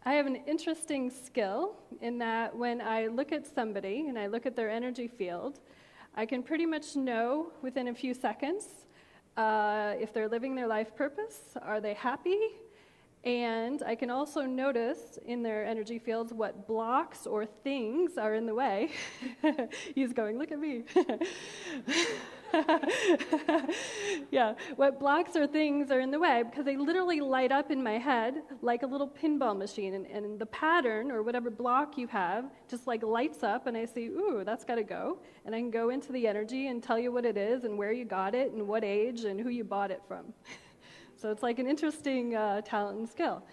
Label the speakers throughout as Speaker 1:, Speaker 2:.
Speaker 1: I have an interesting skill in that when I look at somebody and I look at their energy field, I can pretty much know within a few seconds if they're living their life purpose, are they happy, and I can also notice in their energy fields what blocks or things are in the way. He's going, look at me. Yeah, what blocks or things are in the way, because they literally light up in my head like a little pinball machine, and the pattern or whatever block you have just like lights up, and I see, ooh, that's got to go, and I can go into the energy and tell you what it is and where you got it and what age and who you bought it from. So it's like an interesting talent and skill.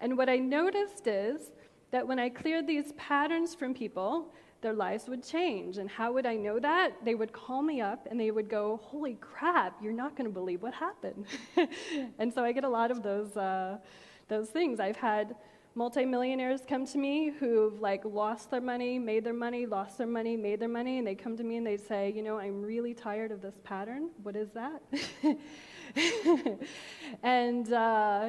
Speaker 1: And what I noticed is that when I cleared these patterns from people, their lives would change. And how would I know that? They would call me up and they would go, holy crap, you're not going to believe what happened. And so I get a lot of those things. I've had multimillionaires come to me who've like lost their money, made their money, lost their money, made their money, and they come to me and they say, you know, I'm really tired of this pattern. What is that? And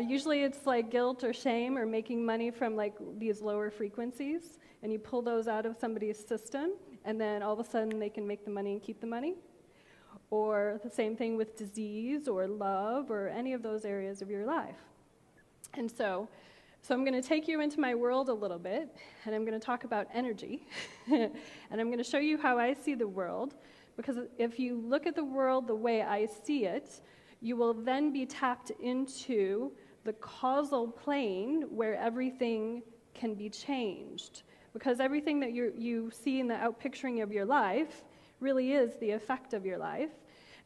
Speaker 1: usually it's like guilt or shame or making money from like these lower frequencies, and you pull those out of somebody's system, and then all of a sudden they can make the money and keep the money. Or the same thing with disease or love or any of those areas of your life. And so I'm going to take you into my world a little bit, and I'm going to talk about energy, and I'm going to show you how I see the world, because if you look at the world the way I see it, you will then be tapped into the causal plane where everything can be changed, because everything that you see in the outpicturing of your life really is the effect of your life,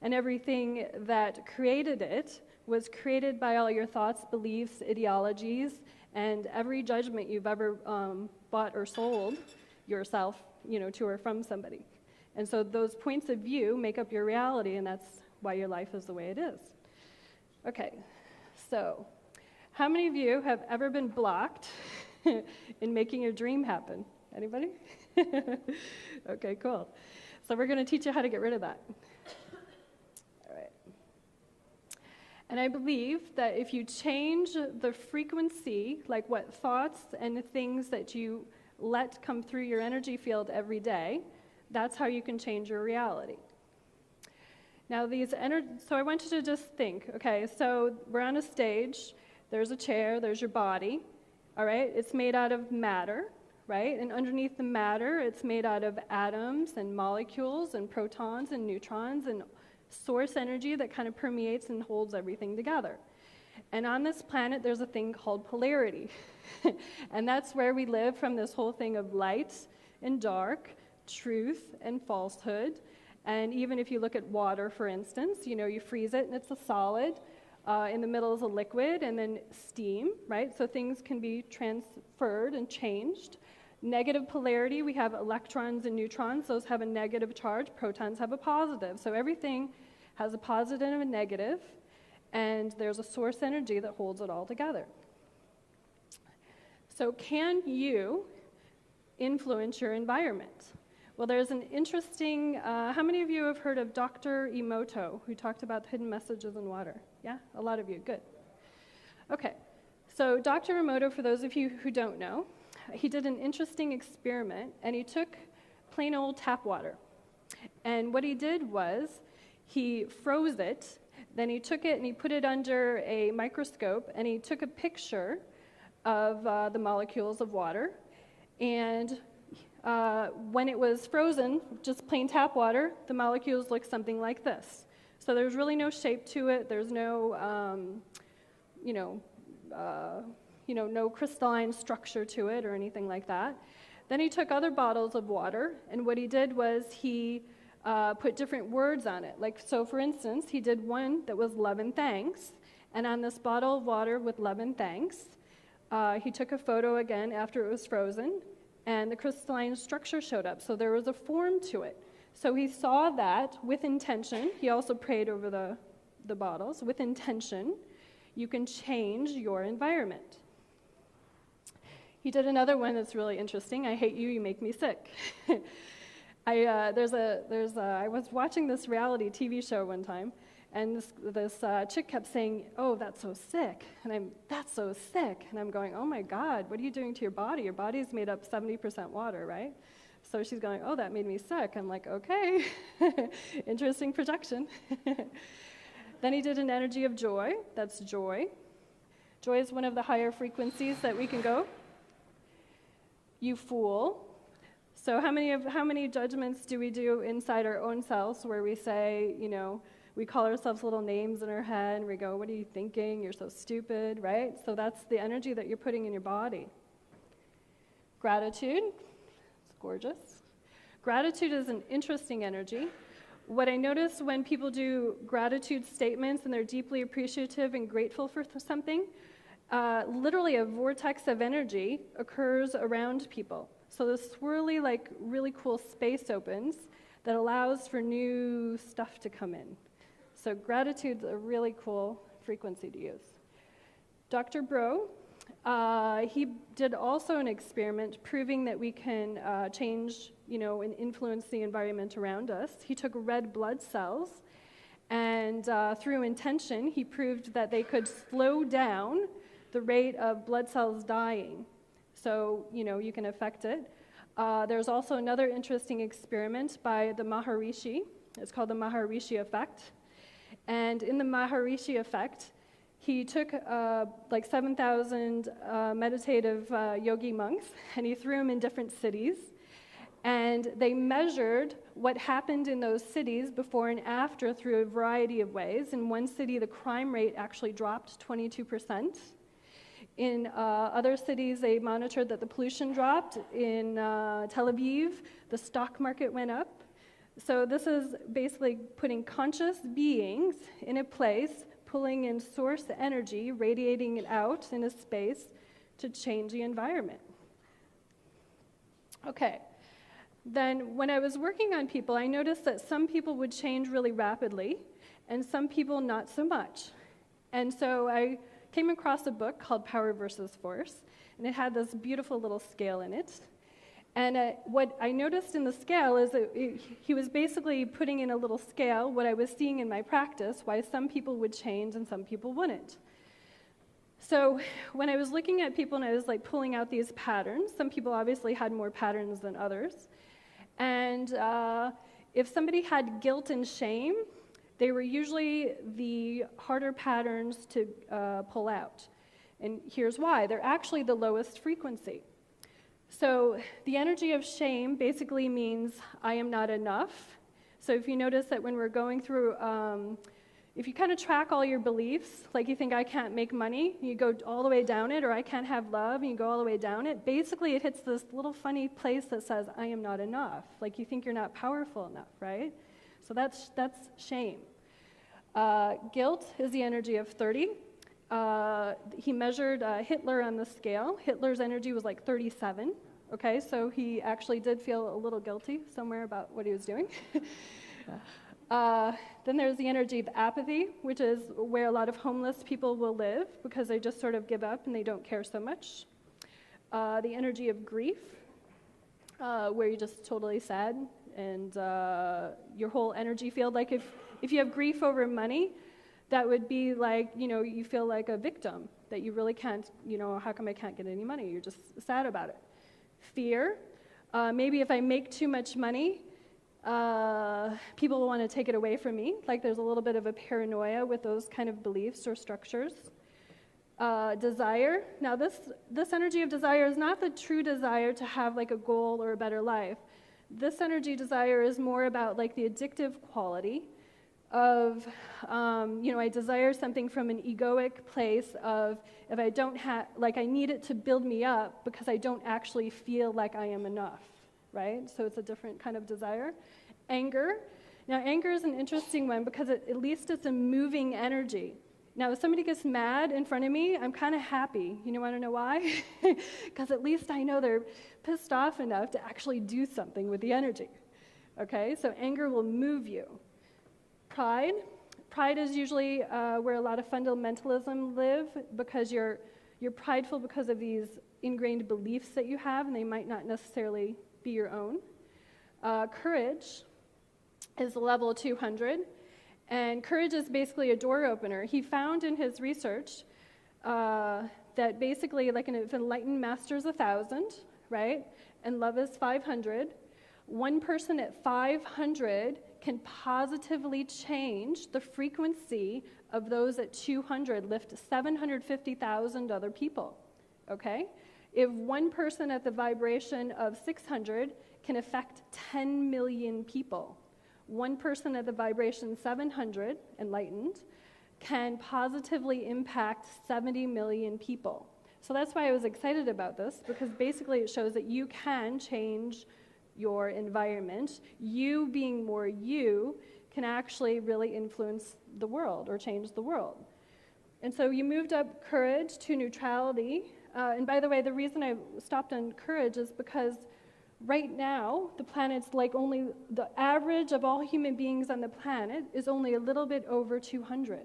Speaker 1: and everything that created it was created by all your thoughts, beliefs, ideologies, and every judgment you've ever bought or sold yourself, to or from somebody. And so those points of view make up your reality, and that's why your life is the way it is. Okay, so how many of you have ever been blocked in making your dream happen? Anybody? Okay, cool. So we're going to teach you how to get rid of that. All right. And I believe that if you change the frequency, like what thoughts and things that you let come through your energy field every day, that's how you can change your reality. Now, so I want you to just think, okay, so we're on a stage, there's a chair, there's your body, all right? It's made out of matter, right? And underneath the matter, it's made out of atoms and molecules and protons and neutrons and source energy that kind of permeates and holds everything together. And on this planet, there's a thing called polarity. And that's where we live from this whole thing of light and dark, truth and falsehood. And even if you look at water, for instance, you freeze it and it's a solid. In the middle is a liquid, and then steam, right? So things can be transferred and changed. Negative polarity, we have electrons and neutrons. Those have a negative charge. Protons have a positive. So everything has a positive and a negative, and there's a source energy that holds it all together. So can you influence your environment? Well, there's an interesting, how many of you have heard of Dr. Emoto, who talked about hidden messages in water? Yeah, a lot of you, good. Okay, so Dr. Emoto, for those of you who don't know, he did an interesting experiment, and he took plain old tap water. And what he did was he froze it, then he took it and he put it under a microscope, and he took a picture of the molecules of water. And when it was frozen, just plain tap water, the molecules looked something like this. So there's really no shape to it. There's no, no crystalline structure to it or anything like that. Then he took other bottles of water, and what he did was he put different words on it. Like, so for instance, he did one that was love and thanks, and on this bottle of water with love and thanks, he took a photo again after it was frozen, and the crystalline structure showed up. So there was a form to it. So he saw that with intention. He also prayed over the bottles. With intention, you can change your environment. He did another one that's really interesting. I hate you, you make me sick. I was watching this reality TV show one time, And this chick kept saying, oh, that's so sick. And that's so sick. And I'm going, oh my God, what are you doing to your body? Your body's made up 70% water, right? So she's going, oh, that made me sick. I'm like, okay, interesting projection. Then he did an energy of joy. That's joy. Joy is one of the higher frequencies that we can go. You fool. So how many judgments do we do inside our own selves where we say, we call ourselves little names in our head and we go, what are you thinking? You're so stupid, right? So that's the energy that you're putting in your body. Gratitude. It's gorgeous. Gratitude is an interesting energy. What I notice when people do gratitude statements and they're deeply appreciative and grateful for something, literally a vortex of energy occurs around people. So this swirly, really cool space opens that allows for new stuff to come in. So gratitude's a really cool frequency to use. Dr. Bro, he did also an experiment proving that we can change, and influence the environment around us. He took red blood cells, and through intention, he proved that they could slow down the rate of blood cells dying. So, you can affect it. There's also another interesting experiment by the Maharishi. It's called the Maharishi effect. And in the Maharishi effect, he took 7,000 meditative yogi monks, and he threw them in different cities. And they measured what happened in those cities before and after through a variety of ways. In one city, the crime rate actually dropped 22%. In other cities, they monitored that the pollution dropped. In Tel Aviv, the stock market went up. So this is basically putting conscious beings in a place, pulling in source energy, radiating it out in a space to change the environment. Okay. Then when I was working on people, I noticed that some people would change really rapidly, and some people not so much. And so I came across a book called Power versus Force, and it had this beautiful little scale in it. And what I noticed in the scale is that he was basically putting in a little scale what I was seeing in my practice, why some people would change and some people wouldn't. So when I was looking at people and I was pulling out these patterns, some people obviously had more patterns than others. And if somebody had guilt and shame, they were usually the harder patterns to pull out. And here's why. They're actually the lowest frequency. So the energy of shame basically means I am not enough. So if you notice that when we're going through, if you kind of track all your beliefs, you think I can't make money, you go all the way down it, or I can't have love, and you go all the way down it, basically it hits this little funny place that says I am not enough. You think you're not powerful enough, right? So that's shame. Guilt is the energy of 30. He measured Hitler on the scale. Hitler's energy was 37. Okay, so he actually did feel a little guilty somewhere about what he was doing. Then there's the energy of apathy, which is where a lot of homeless people will live because they just sort of give up and they don't care so much. The energy of grief, where you're just totally sad and your whole energy field, if you have grief over money, that would be you feel like a victim, that you really can't, how come I can't get any money? You're just sad about it. Fear, maybe if I make too much money, people will want to take it away from me. There's a little bit of a paranoia with those kind of beliefs or structures. Desire. Now this energy of desire is not the true desire to have a goal or a better life. This energy desire is more about the addictive quality of, I desire something from an egoic place of if I don't have, I need it to build me up because I don't actually feel like I am enough, right? So it's a different kind of desire. Anger. Now, anger is an interesting one because at least it's a moving energy. Now, if somebody gets mad in front of me, I'm kind of happy. You want to know why? Because at least I know they're pissed off enough to actually do something with the energy. Okay, so anger will move you. Pride. Pride is usually where a lot of fundamentalism live because you're prideful because of these ingrained beliefs that you have, and they might not necessarily be your own. Courage is level 200, And courage is basically a door opener. He found in his research that basically, like if enlightened master is 1,000, right, and love is 500, one person at 500 can positively change the frequency of those at 200, lift 750,000 other people, okay? If one person at the vibration of 600 can affect 10 million people, one person at the vibration 700, enlightened, can positively impact 70 million people. So that's why I was excited about this, because basically it shows that you can change your environment. You being more you can actually really influence the world or change the world. And so you moved up courage to neutrality. And by the way, the reason I stopped on courage is because right now, the planet's like only, the average of all human beings on the planet is only a little bit over 200,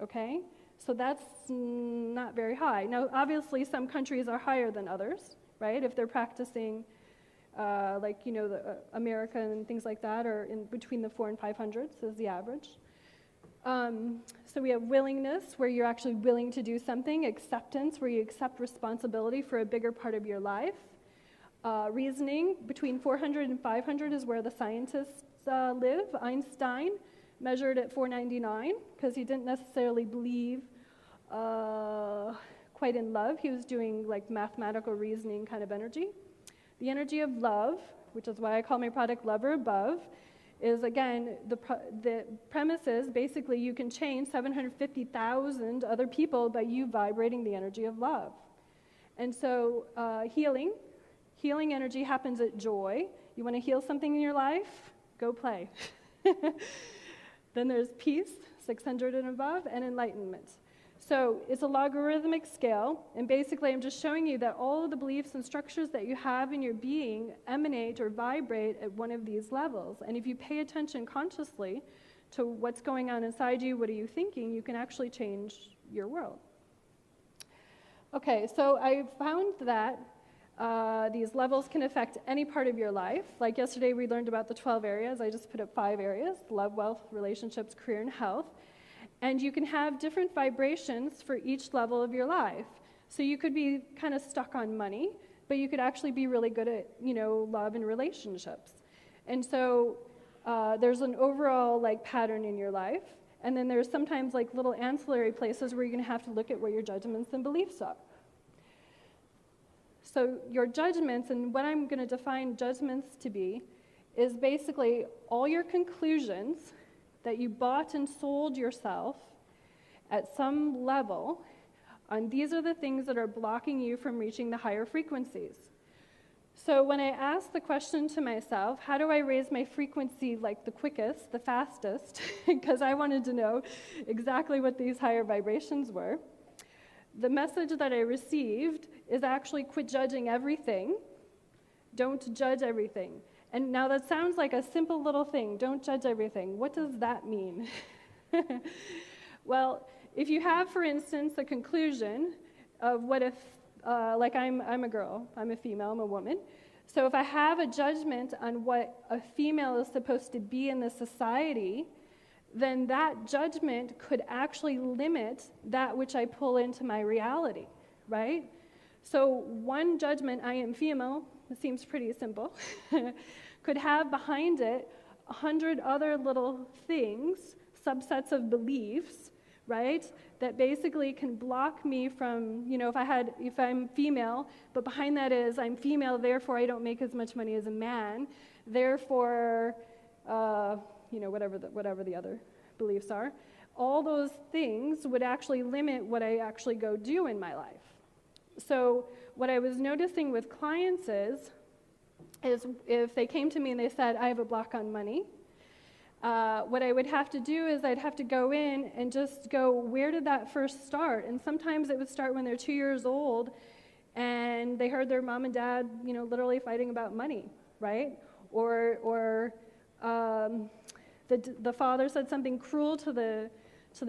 Speaker 1: okay? So that's not very high. Now, obviously, some countries are higher than others, right? If they're practicing, America and things like that are in between the 400 and 500s is the average. So we have willingness, where you're actually willing to do something. Acceptance, where you accept responsibility for a bigger part of your life. Reasoning, between 400 and 500 is where the scientists live. Einstein measured at 499 because he didn't necessarily believe quite in love. He was doing like mathematical reasoning kind of energy. The energy of love, which is why I call my product Lover Above, is again, the premise is basically you can change 750,000 other people by you vibrating the energy of love. And so healing energy happens at joy. You want to heal something in your life? Go play. Then there's peace, 600 and above, and enlightenment. So it's a logarithmic scale, and basically I'm just showing you that all of the beliefs and structures that you have in your being emanate or vibrate at one of these levels. And if you pay attention consciously to what's going on inside you, what are you thinking, you can actually change your world. Okay, so I found that these levels can affect any part of your life. Like yesterday we learned about the 12 areas. I just put up 5 areas: love, wealth, relationships, career, and health. And you can have different vibrations for each level of your life. So you could be kind of stuck on money, but you could actually be really good at, love and relationships. And so there's an overall pattern in your life. And then there's sometimes little ancillary places where you're going to have to look at what your judgments and beliefs are. So your judgments, and what I'm going to define judgments to be, is basically all your conclusions that you bought and sold yourself at some level, and these are the things that are blocking you from reaching the higher frequencies. So when I asked the question to myself, how do I raise my frequency the quickest, the fastest, because I wanted to know exactly what these higher vibrations were, the message that I received is actually quit judging everything. Don't judge everything. And now that sounds like a simple little thing, don't judge everything. What does that mean? Well, if you have, for instance, a conclusion of what if, I'm a girl, I'm a female, I'm a woman. So if I have a judgment on what a female is supposed to be in the society, then that judgment could actually limit that which I pull into my reality, right? So one judgment, I am female, it seems pretty simple, could have behind it 100 other little things, subsets of beliefs, right, that basically can block me from, if I'm female, but behind that is I'm female, therefore I don't make as much money as a man, therefore, whatever the other beliefs are, all those things would actually limit what I actually go do in my life. So what I was noticing with clients is if they came to me and they said, I have a block on money, what I would have to do is I'd have to go in and just go, where did that first start? And sometimes it would start when they're 2 years old and they heard their mom and dad, literally fighting about money, right? Or the father said something cruel to the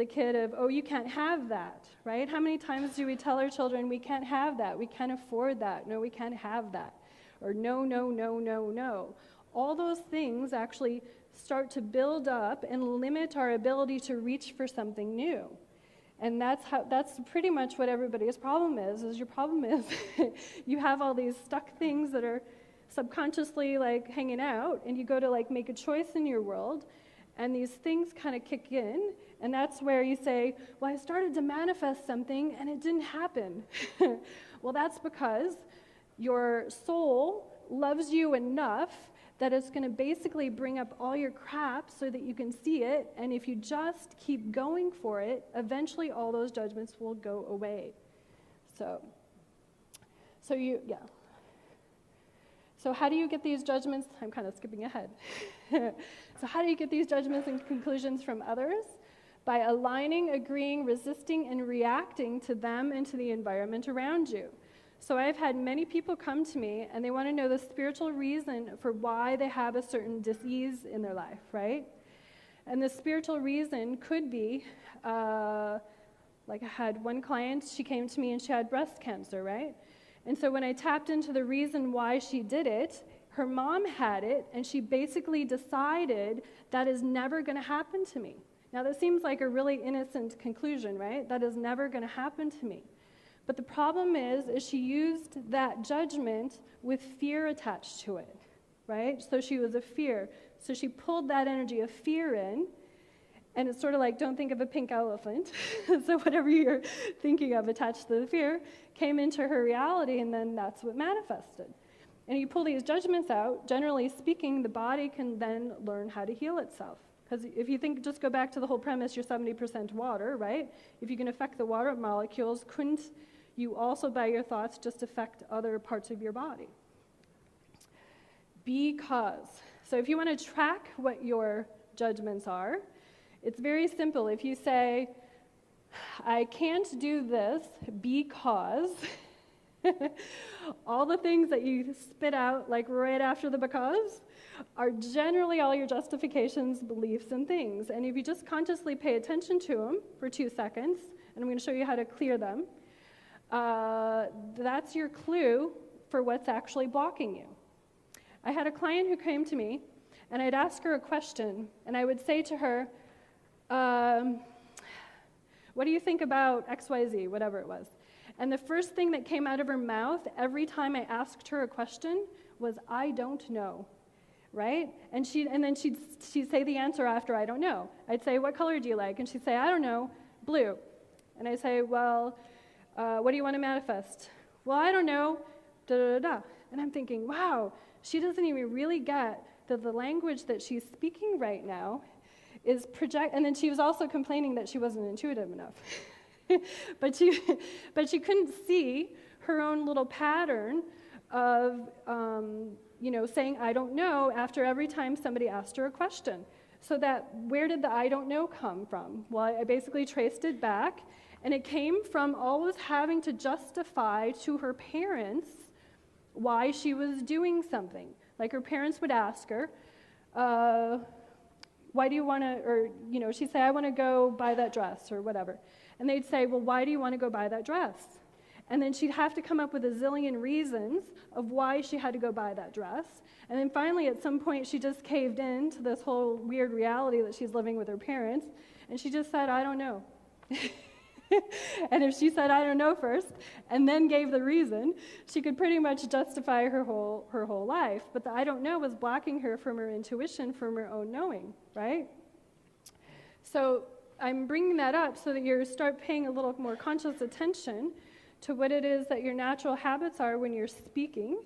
Speaker 1: kid of, oh, you can't have that, right? How many times do we tell our children, we can't have that, we can't afford that, no, we can't have that, or no, no, no, no, no. All those things actually start to build up and limit our ability to reach for something new. And that's pretty much what everybody's problem is your problem is you have all these stuck things that are subconsciously like hanging out, and you go to like make a choice in your world, and these things kind of kick in, and that's where you say, well, I started to manifest something and it didn't happen. Well, that's because your soul loves you enough that it's going to basically bring up all your crap so that you can see it, and if you just keep going for it, eventually all those judgments will go away. So how do you get these judgments? I'm kind of skipping ahead. So how do you get these judgments and conclusions from others? By aligning, agreeing, resisting, and reacting to them and to the environment around you. So I've had many people come to me, and they want to know the spiritual reason for why they have a certain disease in their life, right? And the spiritual reason could be, like I had one client, she came to me and she had breast cancer, right? And so when I tapped into the reason why she did it, her mom had it, and she basically decided that is never going to happen to me. Now that seems like a really innocent conclusion, right? That is never going to happen to me. But the problem is she used that judgment with fear attached to it, right? So she was a fear. So she pulled that energy of fear in, and it's sort of like, don't think of a pink elephant. So whatever you're thinking of attached to the fear came into her reality, and then that's what manifested. And you pull these judgments out, generally speaking, the body can then learn how to heal itself. Because if you think, just go back to the whole premise, you're 70% water, right? If you can affect the water molecules, couldn't you also, by your thoughts, just affect other parts of your body? Because. So if you want to track what your judgments are, it's very simple. If you say, I can't do this because, all the things that you spit out like right after the because are generally all your justifications, beliefs, and things. And if you just consciously pay attention to them for 2 seconds, and I'm going to show you how to clear them, that's your clue for what's actually blocking you. I had a client who came to me, and I'd ask her a question, and I would say to her, what do you think about XYZ, whatever it was? And the first thing that came out of her mouth every time I asked her a question was, I don't know, right? And then she'd say the answer after, I don't know. I'd say, what color do you like? And she'd say, I don't know, blue. And I'd say, well, what do you want to manifest? Well, I don't know, da-da-da-da. And I'm thinking, wow, she doesn't even really get that the language that she's speaking right now is and then she was also complaining that she wasn't intuitive enough. but she couldn't see her own little pattern of, saying, I don't know, after every time somebody asked her a question. So that, where did the I don't know come from? Well, I basically traced it back, and it came from always having to justify to her parents why she was doing something. Like her parents would ask her, why do you want to, or, she'd say, I want to go buy that dress or whatever. And they'd say, well, why do you want to go buy that dress? And then she'd have to come up with a zillion reasons of why she had to go buy that dress. And then finally, at some point, she just caved in to this whole weird reality that she's living with her parents, and she just said, I don't know. And if she said, I don't know first, and then gave the reason, she could pretty much justify her whole life. But the I don't know was blocking her from her intuition, from her own knowing, right? So I'm bringing that up so that you start paying a little more conscious attention to what it is that your natural habits are when you're speaking,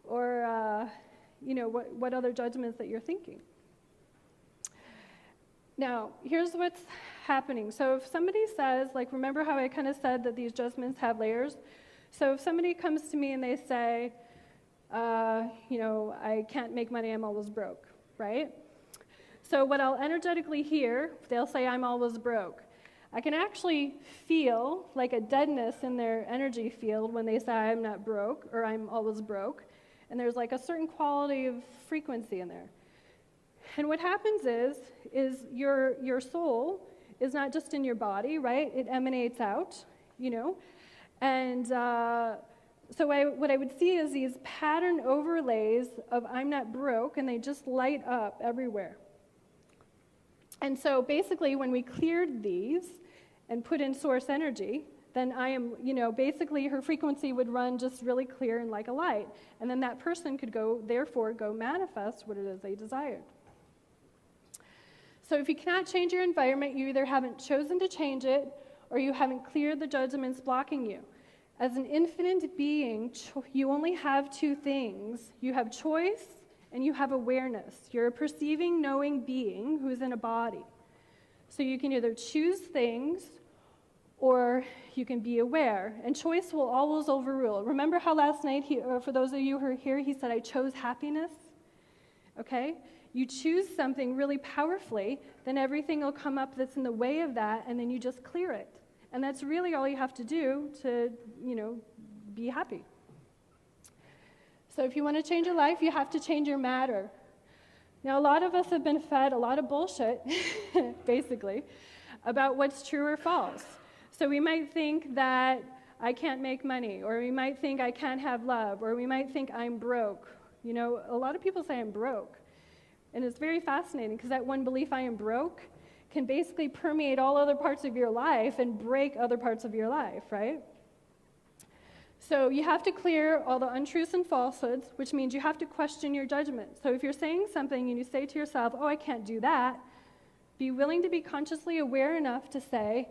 Speaker 1: or what other judgments that you're thinking. Now, here's what's happening. So if somebody says, like, remember how I kind of said that these judgments have layers? So if somebody comes to me and they say, I can't make money, I'm always broke, right? So what I'll energetically hear, they'll say, I'm always broke. I can actually feel like a deadness in their energy field when they say I'm not broke or I'm always broke. And there's like a certain quality of frequency in there. And what happens is your soul is not just in your body, right? It emanates out, And so what I would see is these pattern overlays of I'm not broke, and they just light up everywhere. And so basically when we cleared these and put in source energy, then I am, basically her frequency would run just really clear and like a light. And then that person could therefore go manifest what it is they desired. So if you cannot change your environment, you either haven't chosen to change it or you haven't cleared the judgments blocking you. As an infinite being, you only have two things. You have choice and you have awareness. You're a perceiving, knowing being who's in a body. So you can either choose things or you can be aware. And choice will always overrule. Remember how last night, for those of you who are here, he said, I chose happiness? Okay? You choose something really powerfully, then everything will come up that's in the way of that, and then you just clear it. And that's really all you have to do to, be happy. So if you want to change your life, you have to change your matter. Now, a lot of us have been fed a lot of bullshit, basically, about what's true or false. So we might think that I can't make money, or we might think I can't have love, or we might think I'm broke. A lot of people say I'm broke. And it's very fascinating because that one belief, I am broke, can basically permeate all other parts of your life and break other parts of your life, right? So you have to clear all the untruths and falsehoods, which means you have to question your judgment. So if you're saying something and you say to yourself, oh, I can't do that, be willing to be consciously aware enough to say,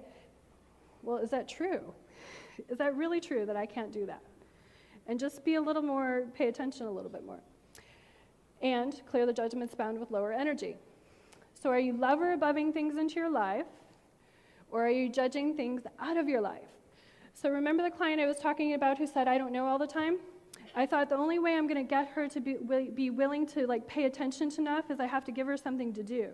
Speaker 1: well, is that true? Is that really true that I can't do that? And just be a little more, pay attention a little bit more. And clear the judgments bound with lower energy. So are you lover aboving things into your life, or are you judging things out of your life? So remember the client I was talking about who said, I don't know all the time? I thought the only way I'm going to get her to be willing to pay attention to enough is I have to give her something to do.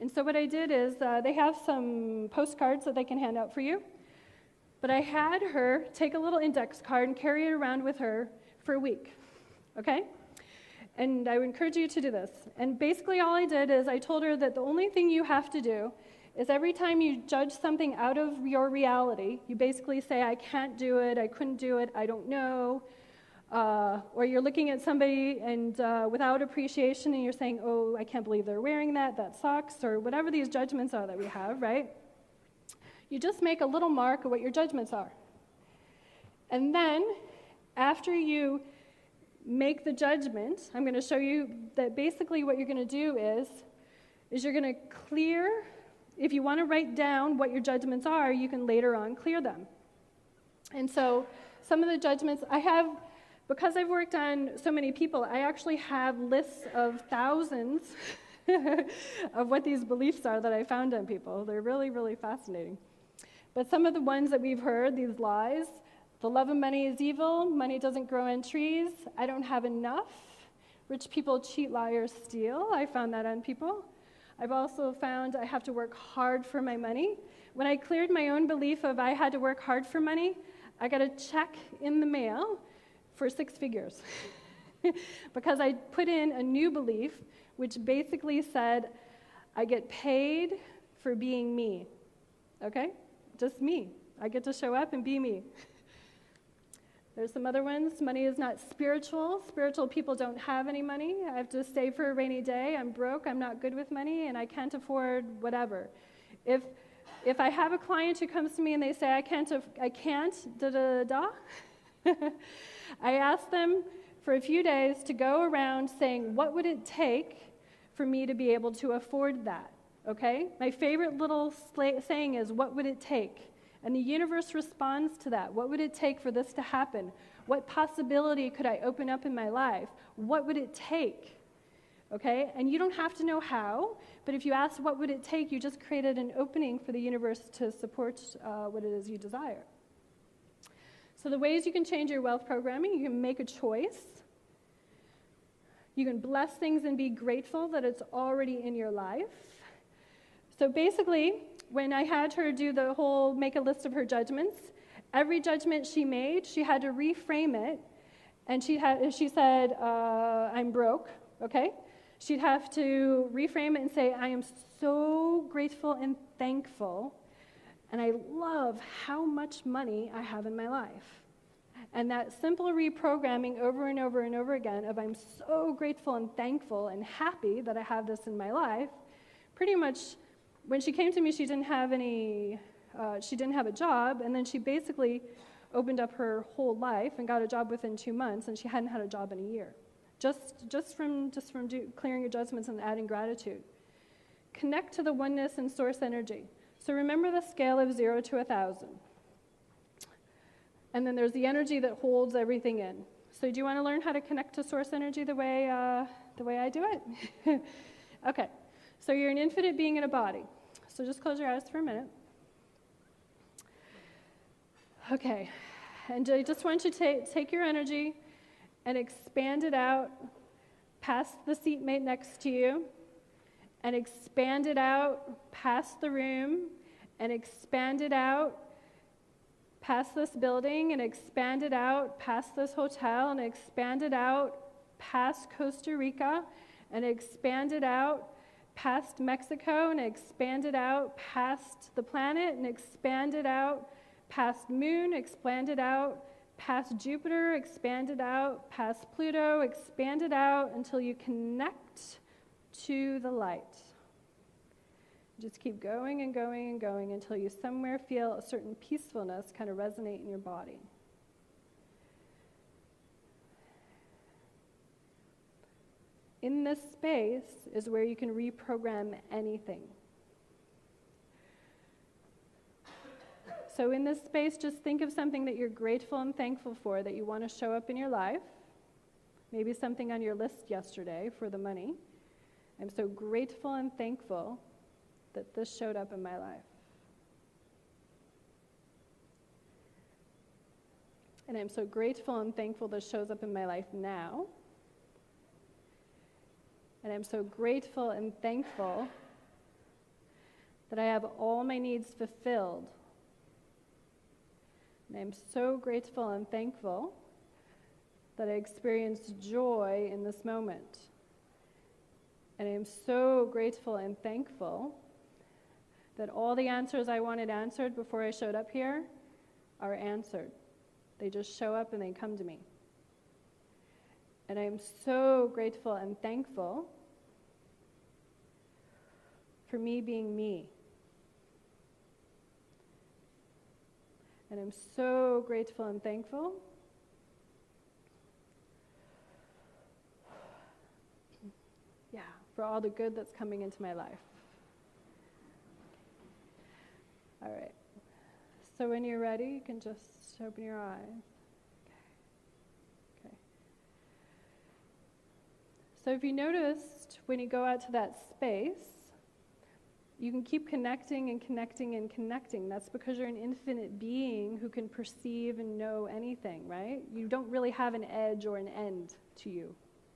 Speaker 1: And so what I did is they have some postcards that they can hand out for you. But I had her take a little index card and carry it around with her for a week. Okay? And I would encourage you to do this. And basically all I did is I told her that the only thing you have to do is every time you judge something out of your reality, you basically say, I can't do it, I couldn't do it, I don't know. Or you're looking at somebody and without appreciation and you're saying, oh, I can't believe they're wearing that sucks, or whatever these judgments are that we have, right? You just make a little mark of what your judgments are. And then after you make the judgment, I'm going to show you that basically what you're going to do is you're going to clear. If you want to write down what your judgments are, you can later on clear them. And so some of the judgments I have, because I've worked on so many people, I actually have lists of thousands of what these beliefs are that I found on people. They're really, really fascinating. But some of the ones that we've heard, these lies, the love of money is evil, money doesn't grow on trees, I don't have enough, rich people cheat, liars, steal. I found that on people. I've also found I have to work hard for my money. When I cleared my own belief of I had to work hard for money, I got a check in the mail for 6 figures. Because I put in a new belief, which basically said, I get paid for being me. Okay? Just me. I get to show up and be me. There's some other ones. Money is not spiritual. Spiritual people don't have any money. I have to save for a rainy day. I'm broke. I'm not good with money, and I can't afford whatever. If I have a client who comes to me and they say, I can't, da-da-da, I ask them for a few days to go around saying, what would it take for me to be able to afford that? Okay? My favorite little saying is, what would it take? And the universe responds to that. What would it take for this to happen? What possibility could I open up in my life? What would it take? Okay? And you don't have to know how, but if you ask what would it take, you just created an opening for the universe to support what it is you desire. So the ways you can change your wealth programming, you can make a choice. You can bless things and be grateful that it's already in your life. So basically, when I had her do the whole make a list of her judgments, every judgment she made, she had to reframe it, and she said, I'm broke, okay? She'd have to reframe it and say, I am so grateful and thankful, and I love how much money I have in my life. And that simple reprogramming over and over and over again of I'm so grateful and thankful and happy that I have this in my life pretty much, when she came to me, she didn't have a job, and then she basically opened up her whole life and got a job within 2 months, and she hadn't had a job in a year. Just from clearing your judgments and adding gratitude. Connect to the oneness and source energy. So remember the scale of 0 to 1,000. And then there's the energy that holds everything in. So do you want to learn how to connect to source energy the way I do it? Okay. So you're an infinite being in a body. So just close your eyes for a minute. Okay. And I just want you to take your energy and expand it out past the seatmate next to you, and expand it out past the room, and expand it out past this building, and expand it out past this hotel, and expand it out past Costa Rica, and expand it out past Mexico, and expand it out past the planet, and expand it out past moon, expand it out past Jupiter, expand it out past Pluto, expand it out until you connect to the light. Just keep going and going and going until you somewhere feel a certain peacefulness kind of resonate in your body. In this space is where you can reprogram anything. So in this space, just think of something that you're grateful and thankful for that you want to show up in your life. Maybe something on your list yesterday for the money. I'm so grateful and thankful that this showed up in my life. And I'm so grateful and thankful this shows up in my life now. And I'm so grateful and thankful that I have all my needs fulfilled. And I'm so grateful and thankful that I experienced joy in this moment. And I am so grateful and thankful that all the answers I wanted answered before I showed up here are answered. They just show up and they come to me. And I am so grateful and thankful for me being me. And I'm so grateful and thankful for all the good that's coming into my life. All right. So when you're ready, you can just open your eyes. Okay. So if you noticed, when you go out to that space, you can keep connecting and connecting and connecting. That's because you're an infinite being who can perceive and know anything, right? You don't really have an edge or an end to you,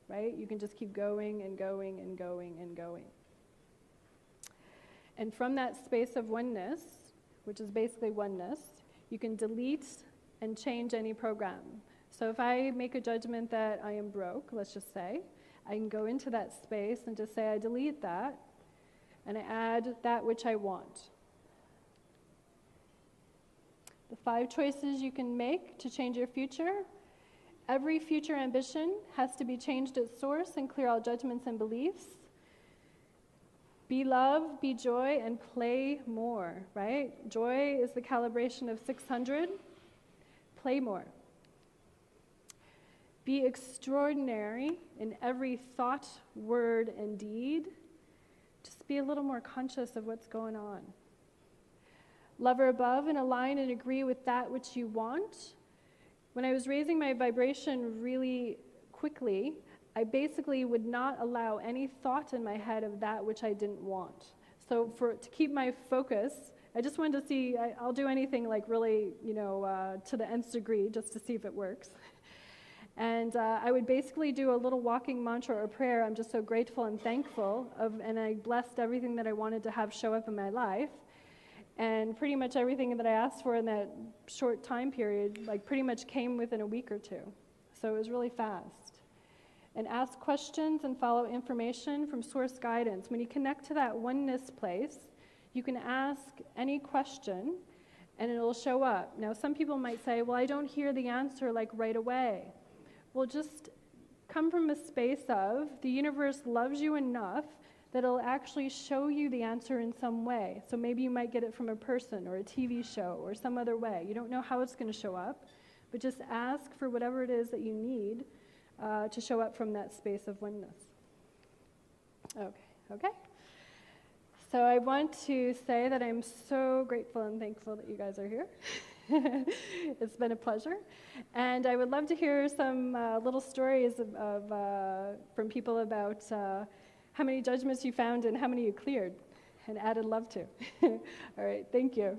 Speaker 1: right? You can just keep going and going and going and going. And from that space of oneness, which is basically oneness, you can delete and change any program. So if I make a judgment that I am broke, let's just say, I can go into that space and just say I delete that, and I add that which I want. The 5 choices you can make to change your future. Every future ambition has to be changed at source and clear all judgments and beliefs. Be love, be joy, and play more, right? Joy is the calibration of 600. Play more. Be extraordinary in every thought, word, and deed. Just be a little more conscious of what's going on. Lover above and align and agree with that which you want. When I was raising my vibration really quickly, I basically would not allow any thought in my head of that which I didn't want. So to keep my focus, I just wanted to see, I'll do anything like really, to the nth degree just to see if it works. And I would basically do a little walking mantra or prayer. I'm just so grateful and thankful and I blessed everything that I wanted to have show up in my life. And pretty much everything that I asked for in that short time period, pretty much came within a week or 2. So it was really fast. And ask questions and follow information from source guidance. When you connect to that oneness place, you can ask any question and it'll show up. Now, some people might say, well, I don't hear the answer right away. Well, just come from a space of the universe loves you enough that'll actually show you the answer in some way. So maybe you might get it from a person or a TV show or some other way. You don't know how it's going to show up, but just ask for whatever it is that you need to show up from that space of oneness. Okay. So I want to say that I'm so grateful and thankful that you guys are here. It's been a pleasure. And I would love to hear some little stories from people about how many judgments you found and how many you cleared and added love to. All right, thank you.